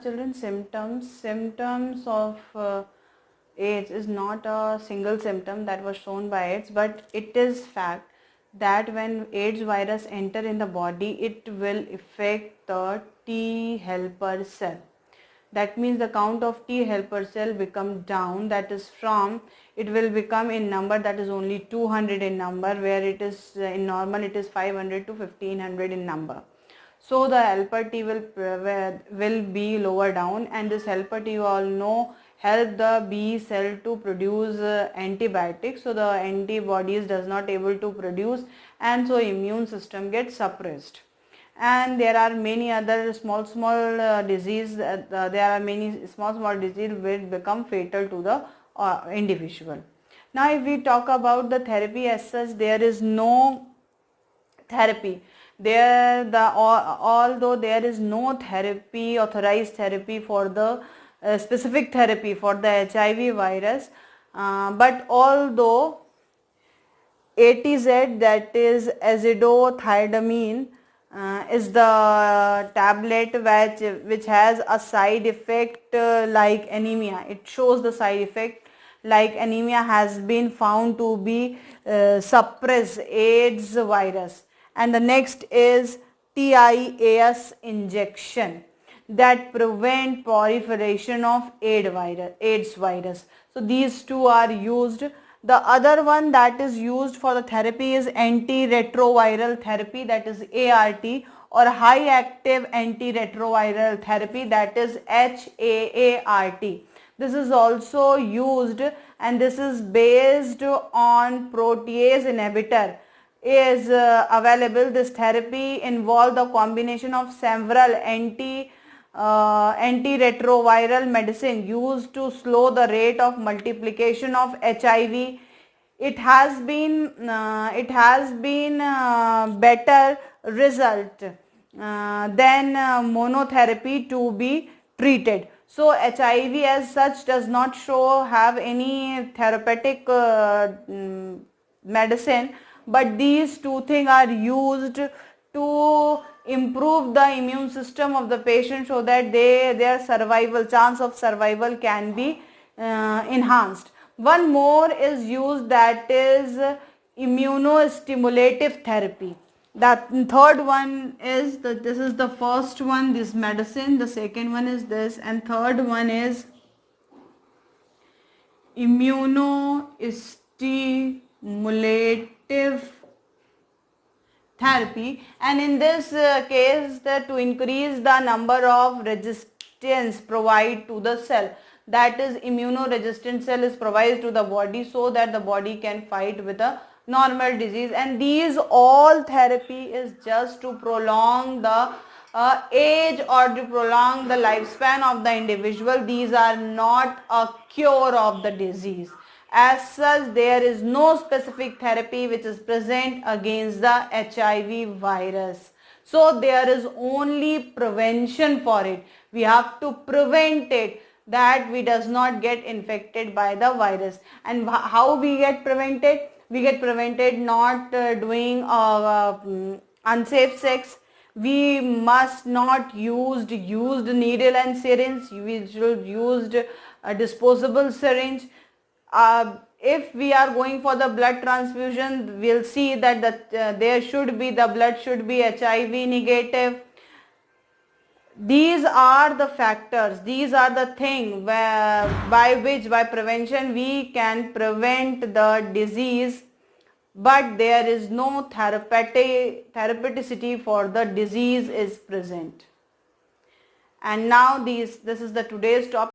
Children, symptoms of AIDS is not a single symptom that was shown by AIDS, but it is fact that when AIDS virus enter in the body, it will affect the T helper cell. That means the count of T helper cell become down, that is from, it will become in number that is only 200 in number, where it is in normal it is 500 to 1500 in number. So the helper T will be lower down, and this helper T, you all know, help the B cell to produce antibiotics. So the antibodies does not able to produce, and so immune system gets suppressed. And there are many other small disease. There are many small disease which become fatal to the individual. Now, if we talk about the therapy as such, there is no therapy although there is no therapy, authorized therapy for the specific therapy for the HIV virus, but although ATZ, that is azidothiodomine, is the tablet which has a side effect like anemia. It shows the side effect like anemia has been found to be suppress AIDS virus. And the next is TIAS injection that prevent proliferation of AIDS virus. So these two are used. The other one that is used for the therapy is antiretroviral therapy, that is ART, or high active antiretroviral therapy, that is HAART. This is also used, and this is based on protease inhibitor is available. This therapy involves the combination of several antiretroviral medicine used to slow the rate of multiplication of HIV. It has been better result than monotherapy to be treated. So HIV as such does not have any therapeutic medicine, but these two things are used to improve the immune system of the patient so that their chance of survival can be enhanced. One more is used, that is immunostimulative therapy. That third one is this is the first one, this medicine, the second one is this, and third one is immunostimulative therapy. And in this case, to increase the number of resistance provide to the cell, that is immunoresistant cell is provided to the body so that the body can fight with a normal disease. And these all therapy is just to prolong the age or to prolong the lifespan of the individual. These are not a cure of the disease. As such, there is no specific therapy which is present against the HIV virus. So there is only prevention for it. We have to prevent it, that we does not get infected by the virus. And how we get prevented? We get prevented not doing unsafe sex. We must not used needle and syringe. We should used a disposable syringe. If we are going for the blood transfusion, we'll see that the blood should be HIV negative. These are the factors, these are the things by prevention we can prevent the disease, but there is no therapeuticity for the disease is present. And now this is the today's topic.